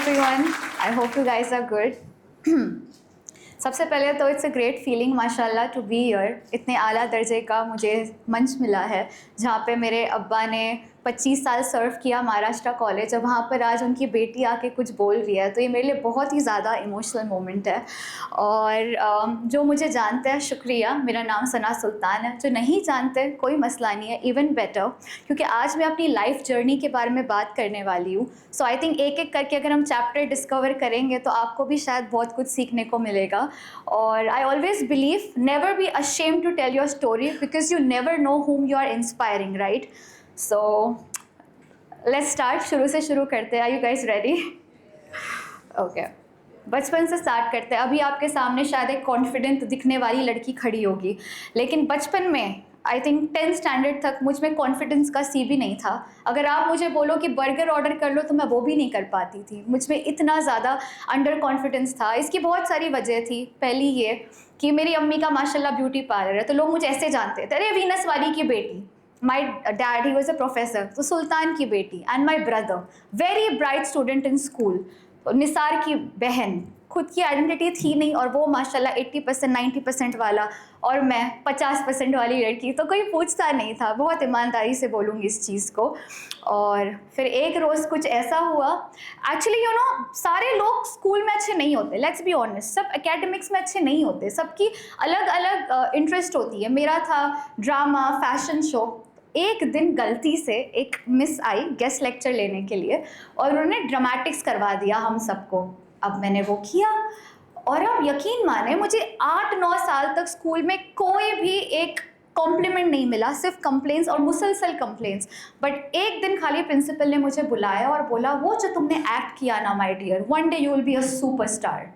everyone. I hope you guys are good. सबसे पहले तो इट्स अ ग्रेट फीलिंग माशाल्लाह टू बी हियर. इतने आला दर्जे का मुझे मंच मिला है जहाँ पे मेरे अब्बा ने 25 साल सर्व किया महाराष्ट्र कॉलेज और वहाँ पर आज उनकी बेटी आके कुछ बोल रही है, तो ये मेरे लिए बहुत ही ज़्यादा इमोशनल मोमेंट है. और जो मुझे जानते हैं शुक्रिया. मेरा नाम सना सुल्तान है. जो नहीं जानते कोई मसला नहीं है, इवन बेटर, क्योंकि आज मैं अपनी लाइफ जर्नी के बारे में बात करने वाली हूँ. सो आई थिंक एक एक करके अगर हम चैप्टर डिस्कवर करेंगे तो आपको भी शायद बहुत कुछ सीखने को मिलेगा. और I always believe never be ashamed to tell your story because you never know whom you are inspiring, right? So let's start. शुरू से शुरू करते हैं. Are you guys ready? Okay. बचपन से स्टार्ट करते हैं. अभी आपके सामने शायद एक कॉन्फिडेंट दिखने वाली लड़की खड़ी होगी, लेकिन बचपन में आई थिंक 10th स्टैंडर्ड तक मुझ में कॉन्फिडेंस का सी भी नहीं था. अगर आप मुझे बोलो कि बर्गर ऑर्डर कर लो तो मैं वो भी नहीं कर पाती थी. मुझ में इतना ज़्यादा अंडर कॉन्फिडेंस था. इसकी बहुत सारी वजह थी. पहली ये कि मेरी अम्मी का माशाल्लाह ब्यूटी पार्लर है, तो लोग मुझे ऐसे जानते थे, अरे वीनस वाली की बेटी. My dad, he was a professor, तो सुल्तान की बेटी. And my brother, very bright student in school, Nisar की बहन. खुद की आइडेंटिटी थी नहीं और वो माशाल्लाह 80% 90% वाला और मैं 50% वाली लड़की. तो कोई पूछता नहीं था. बहुत ईमानदारी से बोलूँगी इस चीज़ को. और फिर एक रोज़ कुछ ऐसा हुआ. एक्चुअली यू नो सारे लोग स्कूल में अच्छे नहीं होते. Let's be honest. सब एकेडमिक्स में अच्छे नहीं होते. सबकी अलग अलग इंटरेस्ट होती है. मेरा था ड्रामा, फैशन शो. एक दिन गलती से एक मिस आई गेस्ट लेक्चर लेने के लिए और उन्होंने ड्रामेटिक्स करवा दिया हम सबको. अब मैंने वो किया और अब यकीन माने मुझे 8-9 साल तक स्कूल में कोई भी एक कॉम्प्लीमेंट नहीं मिला, सिर्फ कंप्लेंट्स और मुसलसल कंप्लेंट्स. बट एक दिन खाली प्रिंसिपल ने मुझे बुलाया और बोला, वो जो तुमने एक्ट किया ना my dear, one day you will be a superstar.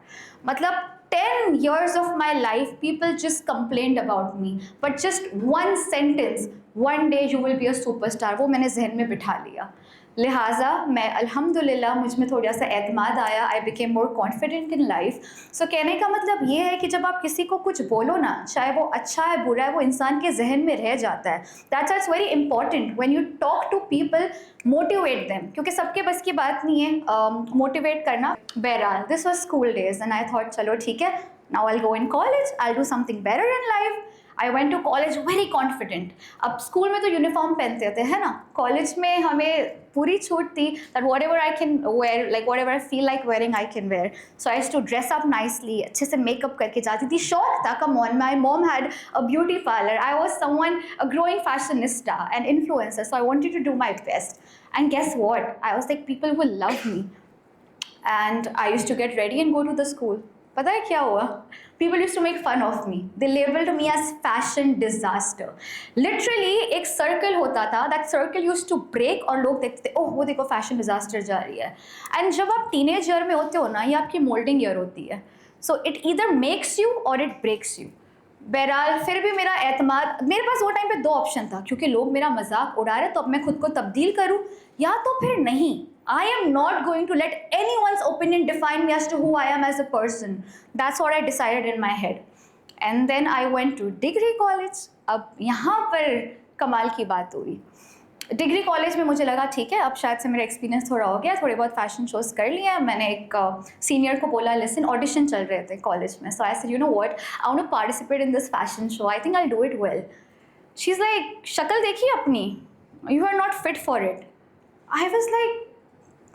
मतलब 10 years of my life people just complained about me, but just one sentence, one day you will be a superstar, वो मैंने जहन में बिठा लिया. लिहाजा मैं अल्हम्दुलिल्लाह मुझ में थोड़ा सा एतमाद आया. I became more confident in life. So कहने का मतलब ये है कि जब आप किसी को कुछ बोलो ना, चाहे वो अच्छा है बुरा है, वो इंसान के जहन में रह जाता है. That's it's very important when you talk to people, motivate them, क्योंकि सबके बस की बात नहीं है मोटिवेट करना. बहरहाल this was school days and I thought चलो ठीक है, now I will go in college, I will do something better in life. I went to college very confident. अब स्कूल में तो यूनिफॉर्म पहनते थे, है ना. कॉलेज में हमें पूरी छूट थी that whatever I can wear, like whatever I feel like wearing I can wear. So I used to dress up nicely. अच्छे से मेकअप करके जाती थी. शौक था. Come on, my mom had a beauty parlour. I was someone a growing fashionista and influencer. So I wanted to do my best. And guess what, I was like people will love me. And I used to get ready and go to the school. पता है क्या हुआ? People used to make fun of me. They labeled me as fashion disaster. Literally एक circle होता था. That circle used to break और लोग देखते थे, ओह वो देखो फैशन डिजास्टर जा रही है. एंड जब आप टीनेज ईयर में होते हो ना, ये आपकी मोल्डिंग ईयर होती है. So it either makes you और इट ब्रेक्स यू. बहरहाल फिर भी मेरा एतमाद, मेरे पास वो टाइम पे 2 ऑप्शन था, क्योंकि लोग मेरा मजाक उड़ा रहे तो अब मैं खुद को तब्दील करूँ या तो फिर नहीं. I am not going to let anyone's opinion define me as to who I am as a person. That's what I decided in my head. And then I went to degree college. अब यहाँ पर कमाल की बात हुई. Degree college में मुझे लगा ठीक है, अब शायद से मेरा एक्सपीरियंस थोड़ा हो गया, थोड़े बहुत फैशन शोज़ कर लिया. मैंने एक सीनियर को बोला, लिसन ऑडिशन चल रहे थे कॉलेज में. So I said, you know what, I want to participate in this fashion show. I think I will do it well. She is like, शक्ल देखी अपनी, you are not fit for it. I was like,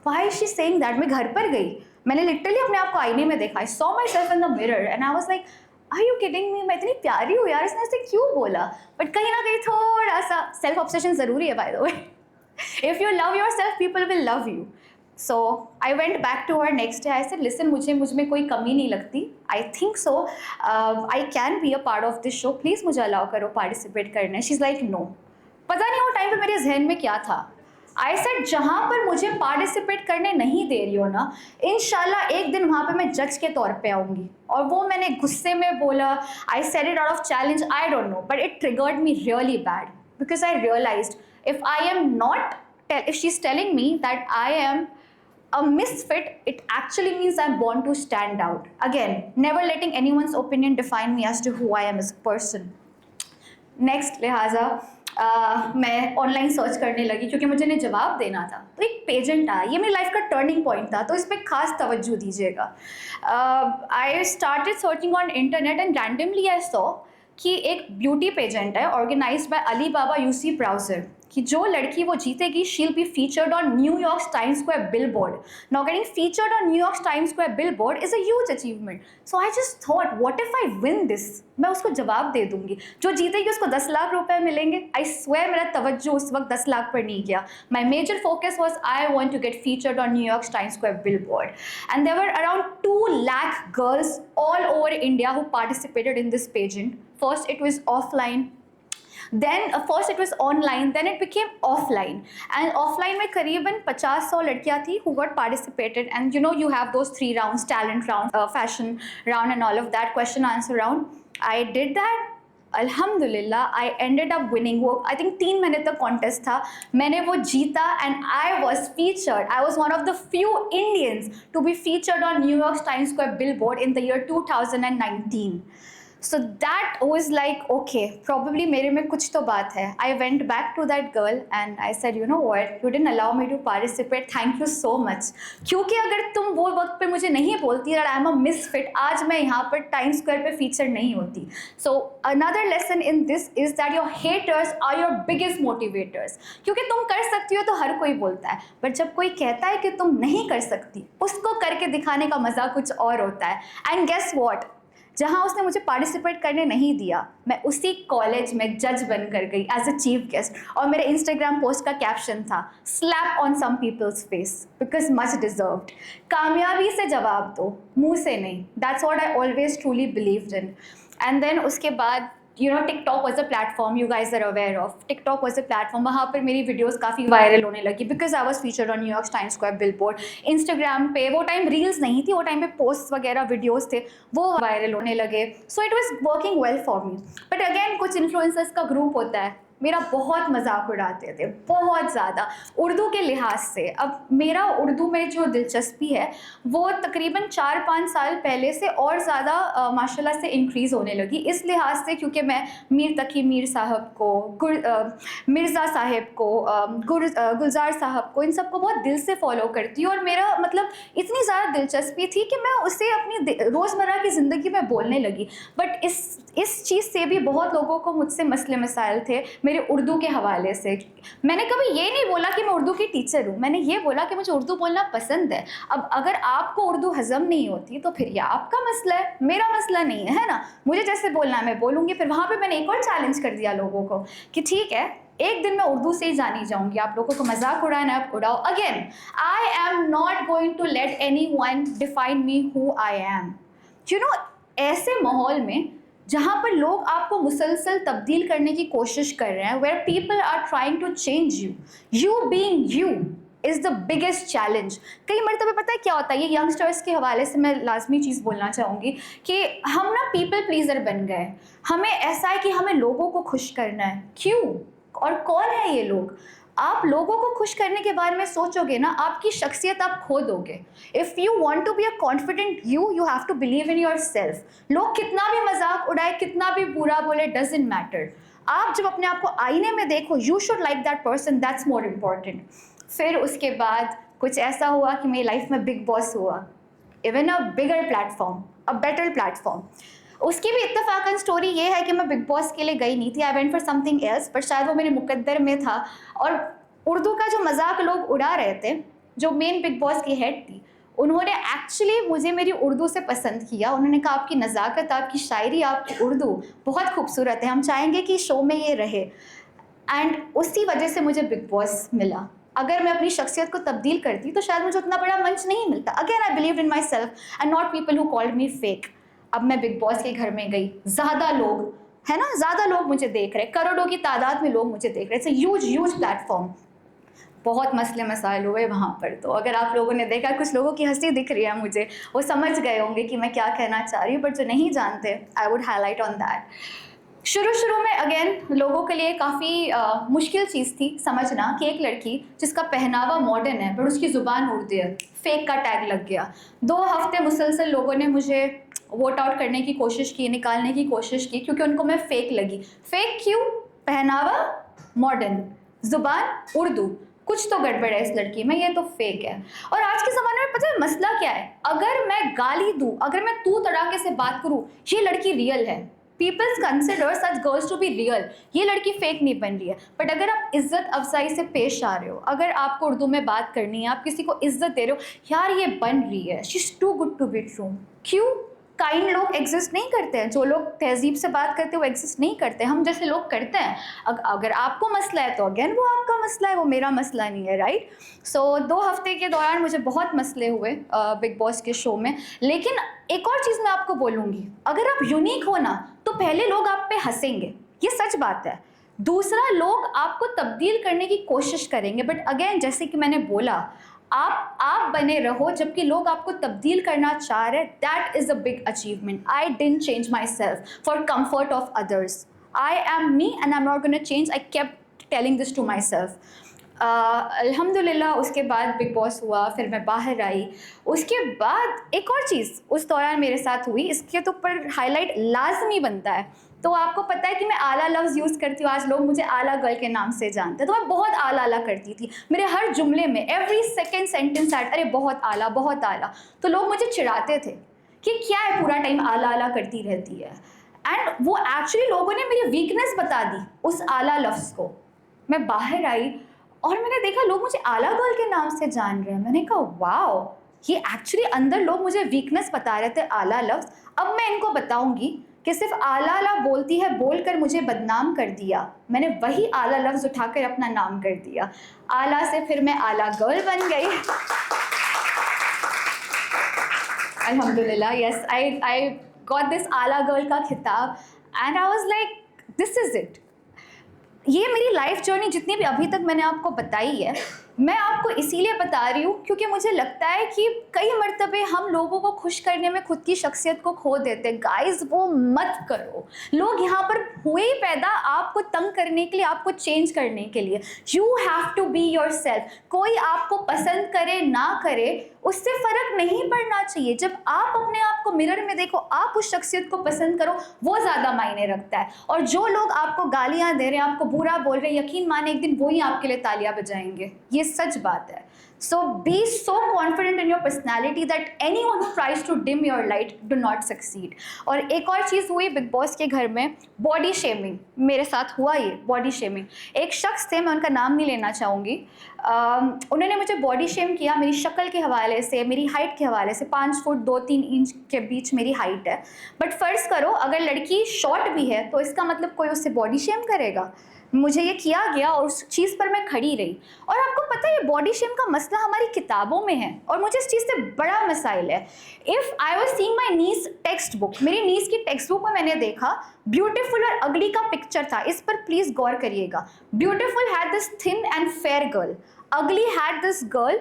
why is she saying that. मैं घर पर गई, मैंने literally अपने आप को आईने में देखा. I saw myself in the mirror and I was like, are you kidding me, मैं इतनी प्यारी हूँ यार, इसने ऐसे क्यों बोला. बट कहीं ना कहीं थोड़ा सा सेल्फ ऑब्सेशन ज़रूरी है by the way. If you love yourself people will love you. So I went back to her next day. I said, listen मुझ में कोई कमी नहीं लगती. I think so I can be a part of this show. Please मुझे allow करो participate करने. She is like no. पता नहीं वो टाइम पर मेरे जहन में क्या था. आई सेड, जहाँ पर मुझे पार्टिसिपेट करने नहीं दे रही हो ना, इंशाल्लाह एक दिन वहाँ पे मैं जज के तौर पे आऊँगी. और वो मैंने गुस्से में बोला. I said it out of challenge, I don't know, but it triggered me really bad because I realised if I am not, if she's telling me that I am a misfit, it actually means I'm born to stand out. Again, never letting anyone's opinion define me as to who I am as a person. Next, लिहाजा मैं online search करने लगी क्योंकि मुझे इन्हें जवाब देना था। तो एक पेजेंट आया, ये मेरी लाइफ का टर्निंग पॉइंट था, तो इस पर खास तवज्जो दीजिएगा। I started searching on internet and randomly I saw कि एक ब्यूटी पेजेंट है organised by Ali Baba UC browser, कि जो लड़की वो जीतेगी she'll be featured on New York Times Square billboard. Now getting featured on New York Times Square billboard is a huge achievement. So I just thought what if I win this, मैं उसको जवाब दे दूंगी, जो जीतेगी उसको 10 लाख रुपए मिलेंगे। आई स्वेयर मेरा तवज्जो उस वक्त 10 लाख पर नहीं गया। My major focus was I want to get featured on New York Times Square billboard, and there were around 2 lakh girls all over India who participated in this pageant. First it was offline, then first it was online, then it became offline, and offline में करीबन 50-100 लड़कियाँ थी who got participated, and you know you have those 3 rounds, talent round, fashion round and all of that, question answer round. I did that. अल्हम्दुलिल्लाह I ended up winning. वो I think 3 महीने तक contest था, मैंने वो जीता, and I was featured, I was one of the few Indians to be featured on New York Times Square billboard in the year 2019. So that was like, okay, probably मेरे में कुछ तो बात है. I went back to that girl and I said, you know what, you didn't allow me to participate, thank you so much. क्योंकि अगर तुम वो वक्त पे मुझे नहीं बोलती that I am a misfit, आज मैं यहाँ पर टाइम्स स्क्वायर पे फीचर नहीं होती. So another lesson in this is that your haters are your biggest motivators. क्योंकि तुम कर सकती हो तो हर कोई बोलता है, but जब कोई कहता है कि तुम नहीं कर सकती, उसको करके दिखाने का मज़ा कुछ और होता है. And guess what, जहाँ उसने मुझे पार्टिसिपेट करने नहीं दिया, मैं उसी कॉलेज में जज बनकर गई एज अ चीफ गेस्ट, और मेरे इंस्टाग्राम पोस्ट का कैप्शन था slap on some peoples face because much deserved. कामयाबी से जवाब दो, मुंह से नहीं. That's what I always truly believed in. And then उसके बाद you know TikTok was a platform, you guys are aware of. TikTok was a platform, वहाँ पर मेरी वीडियोस काफ़ी वायरल होने लगी because I was featured on New York Times Square billboard. Instagram पे वो टाइम रील्स नहीं थी, वो टाइम पे पोस्ट वगैरह वीडियोस थे, वो वायरल होने लगे. So it was working well for me. But again कुछ इन्फ्लुएंसर्स का ग्रुप होता है, मेरा बहुत मजाक उड़ाते थे, बहुत ज़्यादा उर्दू के लिहाज से. अब मेरा उर्दू में जो दिलचस्पी है वो तकरीबन 4-5 साल पहले से और ज़्यादा माशाल्लाह से इंक्रीज़ होने लगी, इस लिहाज से क्योंकि मैं मीर तकी मीर साहब को, मिर्ज़ा साहब को, गुलजार साहब को, इन सबको बहुत दिल से फॉलो करती हूँ. और मेरा मतलब इतनी ज़्यादा दिलचस्पी थी कि मैं उसे अपनी रोज़मर्रा की ज़िंदगी में बोलने लगी. बट इस चीज़ से भी बहुत लोगों को मुझसे मसले मसाइल थे मेरे उर्दू के हवाले से. मैंने कभी ये नहीं बोला कि मैं उर्दू की टीचर हूँ, मैंने ये बोला कि मुझे उर्दू बोलना पसंद है. अब अगर आपको उर्दू हजम नहीं होती तो फिर ये आपका मसला है, मेरा मसला नहीं है ना. मुझे जैसे बोलना है मैं बोलूँगी. फिर वहाँ पे मैंने एक और चैलेंज कर दिया लोगों को कि ठीक है, एक दिन मैं उर्दू से ही जानी जाऊँगी, आप लोगों को मजाक उड़ाना है आप उड़ाओ. Again I am not going to let anyone define me who I am. You know, ऐसे माहौल में जहाँ पर लोग आपको मुसलसल तब्दील करने की कोशिश कर रहे हैं, where people are trying to change you, you being you is the biggest challenge. कई मरतबे पता है क्या होता है, ये यंगस्टर्स के हवाले से मैं लाजमी चीज़ बोलना चाहूँगी कि हम ना पीपल प्लीज़र बन गए. हमें ऐसा है कि हमें लोगों को खुश करना है. क्यों और कौन है ये लोग? आप लोगों को खुश करने के बारे में सोचोगे ना, आपकी शख्सियत आप खो दोगे. If you want to be a confident you have to believe in yourself. लोग कितना भी मजाक उड़ाए, कितना भी बुरा बोले, डजंट मैटर. आप जब अपने आप को आईने में देखो, you should like that person, that's more important. फिर उसके बाद कुछ ऐसा हुआ कि मेरी लाइफ में बिग बॉस हुआ, even a bigger platform, a better platform. उसकी भी इत्तेफाकन स्टोरी ये है कि मैं बिग बॉस के लिए गई नहीं थी, I went for something else, पर शायद वो मेरे मुकद्दर में था. और उर्दू का जो मजाक लोग उड़ा रहे थे, जो मेन बिग बॉस की हेड थी, उन्होंने एक्चुअली मुझे मेरी उर्दू से पसंद किया. उन्होंने कहा आपकी नज़ाकत, आपकी शायरी, आपकी उर्दू बहुत खूबसूरत है, हम चाहेंगे कि शो में ये रहे. एंड उसी वजह से मुझे बिग बॉस मिला. अगर मैं अपनी शख्सियत को तब्दील करती तो शायद मुझे उतना बड़ा मंच नहीं मिलता. Again I believe in my self and not people who called me fake. अब मैं बिग बॉस के घर में गई, ज़्यादा लोग है ना, ज़्यादा लोग मुझे देख रहे, करोड़ों की तादाद में लोग मुझे देख रहे. It's a huge platform. बहुत मसले मसाइल हुए वहाँ पर. तो अगर आप लोगों ने देखा, कुछ लोगों की हंसी दिख रही है मुझे, वो समझ गए होंगे कि मैं क्या कहना चाह रही हूँ. बट जो नहीं जानते, I would highlight on that. शुरू में अगेन लोगों के लिए काफ़ी मुश्किल चीज़ थी समझना कि एक लड़की जिसका पहनावा मॉडर्न है पर उसकी ज़ुबान उर्दू है, फेक का टैग लग गया. 2 हफ्ते मुसलसल लोगों ने मुझे वोट आउट करने की कोशिश की, निकालने की कोशिश की, क्योंकि उनको मैं फ़ेक लगी. फ़ेक क्यों? पहनावा मॉडर्न, ज़ुबान उर्दू, कुछ तो गड़बड़ है इस लड़की में, ये तो फेक है। और आज के ज़माने में पता है मसला क्या है, अगर मैं गाली दूँ, अगर मैं तू तड़ाके से बात करूँ, ये लड़की रियल है, peoples consider such girls to be real, ये लड़की फेक नहीं बन रही है। बट अगर आप इज्जत अफजाई से पेश आ रहे हो, अगर आपको उर्दू में बात करनी है, आप किसी को इज्जत दे रहे हो, यार ये बन रही है, she is too good to be true. क्यों? काइंड लोग एग्जिस्ट नहीं करते हैं, जो लोग तहजीब से बात करते हैं वो एग्जिस्ट नहीं करते, हम जैसे लोग करते हैं। अगर आपको मसला है तो अगेन वो आपका मसला है, वो मेरा मसला नहीं है, राइट। सो 2 हफ्ते के दौरान मुझे बहुत मसले हुए बिग बॉस के शो में। लेकिन एक और चीज़ मैं आपको बोलूँगी, अगर आप यूनिक हो ना तो पहले लोग आप पे हंसेंगे, ये सच बात है। दूसरा, लोग आपको तब्दील करने की कोशिश करेंगे, बट अगेन जैसे कि मैंने बोला, आप बने रहो, जबकि लोग आपको तब्दील करना चाह रहे हैं, that is a big achievement. I didn't change myself for comfort of others, I am me and I am not gonna change, I kept telling this to myself. अल्हम्दुलिल्लाह उसके बाद बिग बॉस हुआ, फिर मैं बाहर आई। उसके बाद एक और चीज़ उस दौरान मेरे साथ हुई, इसके तो ऊपर हाईलाइट लाजमी बनता है। तो आपको पता है कि मैं आला लफ्ज़ यूज़ करती हूँ, आज लोग मुझे आला गर्ल के नाम से जानते हैं, तो मैं बहुत आला आला करती थी। मेरे हर जुमले में एवरी सेकेंड सेंटेंस एट अरे बहुत आला, बहुत आला। तो लोग मुझे चिढ़ाते थे कि क्या है पूरा टाइम आला आला करती रहती है। एंड वो एक्चुअली लोगों ने मेरी वीकनेस बता दी उस आला लफ्ज़ को। मैं बाहर आई और मैंने देखा लोग मुझे आला गर्ल के नाम से जान रहे हैं। मैंने कहा वाओ, ये एक्चुअली अंदर लोग मुझे वीकनेस बता रहे थे, आला लफ्ज़। अब मैं इनको बताऊंगी कि सिर्फ आला आला बोलती है बोलकर मुझे बदनाम कर दिया, मैंने वही आला लफ्ज़ उठाकर अपना नाम कर दिया। आला से फिर मैं आला गर्ल बन गई। अल्हम्दुलिल्लाह, यस, आई गॉट दिस आला गर्ल का खिताब and I was like this is it. ये मेरी लाइफ जर्नी जितनी भी अभी तक मैंने आपको बताई है, मैं आपको इसीलिए बता रही हूँ क्योंकि मुझे लगता है कि कई मर्तबे हम लोगों को खुश करने में खुद की शख्सियत को खो देते हैं। गाइस, वो मत करो। लोग यहाँ पर हुए ही पैदा आपको तंग करने के लिए, आपको चेंज करने के लिए। You have to be yourself. कोई आपको पसंद करे ना करे उससे फ़र्क नहीं पड़ना चाहिए। जब आप अपने आप को मिरर में देखो, आप उस शख्सियत को पसंद करो, वो ज़्यादा मायने रखता है। और जो लोग आपको गालियाँ दे रहे हैं, आपको बुरा बोल रहे हैं, यकीन माने एक दिन वही आपके लिए तालियां बजाएंगे, ये सच बात है। So be so confident in your personality that anyone who tries to dim your light do not succeed. और एक और चीज़ हुई बिग बॉस के घर में, बॉडी शेमिंग मेरे साथ हुआ। ये बॉडी शेमिंग, एक शख्स थे, मैं उनका नाम नहीं लेना चाहूँगी, उन्होंने मुझे बॉडी शेम किया मेरी शक्ल के हवाले से, मेरी हाइट के हवाले से। 5 फुट 2-3 इंच के बीच मेरी हाइट है। बट फ़र्ज़ करो अगर लड़की शॉर्ट भी है तो इसका मतलब कोई उससे बॉडी शेम करेगा? मुझे ये किया गया और उस चीज़ पर मैं खड़ी रही। और आपको पता है ये बॉडी शेम का मसला हमारी किताबों में है और मुझे इस चीज़ से बड़ा मसाइल है। If I was seeing my niece text book, मेरी नीस की टेक्स्ट बुक में मैंने देखा ब्यूटीफुल और अगली का पिक्चर था। इस पर प्लीज़ गौर करिएगा। Beautiful had this thin and fair girl, ugly had this girl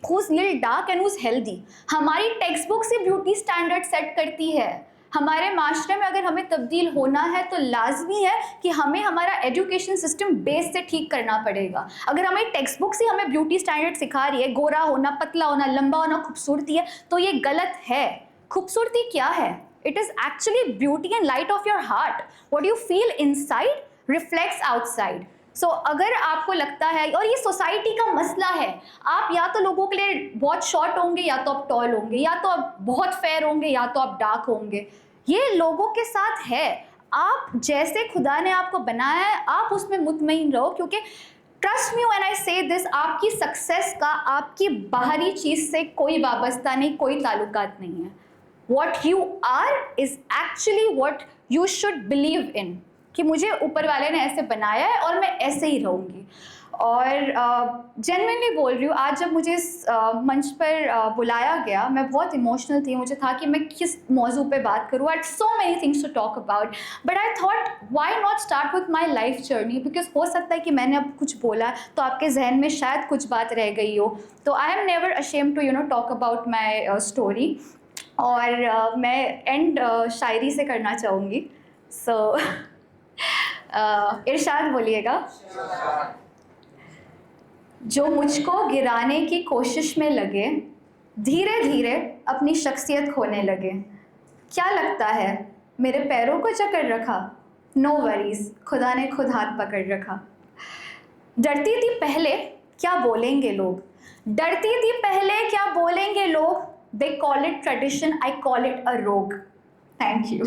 who's little dark and who's healthy। हमारी टेक्स्ट बुक से ब्यूटी स्टैंडर्ड सेट करती है। हमारे माशरे में अगर हमें तब्दील होना है तो लाजमी है कि हमें हमारा एजुकेशन सिस्टम बेस से ठीक करना पड़ेगा। अगर हमें टेक्स्ट बुक से हमें ब्यूटी स्टैंडर्ड सिखा रही है, गोरा होना, पतला होना, लंबा होना खूबसूरती है, तो ये गलत है। खूबसूरती क्या है? It is actually beauty and light of your heart. What you feel inside reflects outside. So अगर आपको लगता है, और ये सोसाइटी का मसला है, आप या तो लोगों के लिए बहुत शॉर्ट होंगे या तो आप टॉल होंगे, या तो आप बहुत फेयर होंगे या तो आप डार्क होंगे। ये लोगों के साथ है। आप जैसे खुदा ने आपको बनाया है आप उसमें मुतमईन रहो, क्योंकि ट्रस्ट मी व्हेन आई से दिस, आपकी सक्सेस का आपकी बाहरी चीज़ से कोई वाबस्ता नहीं, कोई ताल्लुकात नहीं है। What you are is actually what you should believe in, कि मुझे ऊपर वाले ने ऐसे बनाया है और मैं ऐसे ही रहूँगी। और जेन्युइनली बोल रही हूँ, आज जब मुझे इस मंच पर बुलाया गया, मैं बहुत इमोशनल थी। मुझे था कि मैं किस मौजू पे बात करूँ। I had so many things to talk about, but I thought why not start with my life journey, because हो सकता है कि मैंने अब कुछ बोला तो आपके जहन में शायद कुछ बात रह गई हो। तो I am never ashamed to talk about my story. और मैं एंड शायरी से करना चाहूँगी। सो इरशाद बोलिएगा। जो मुझको गिराने की कोशिश में लगे, धीरे धीरे अपनी शख्सियत खोने लगे। क्या लगता है मेरे पैरों को जकड़ रखा? नो वरीज, खुदा ने खुद हाथ पकड़ रखा। डरती थी पहले क्या बोलेंगे लोग, डरती थी पहले क्या बोलेंगे लोग, they call it tradition, I call it a रोग। Thank you.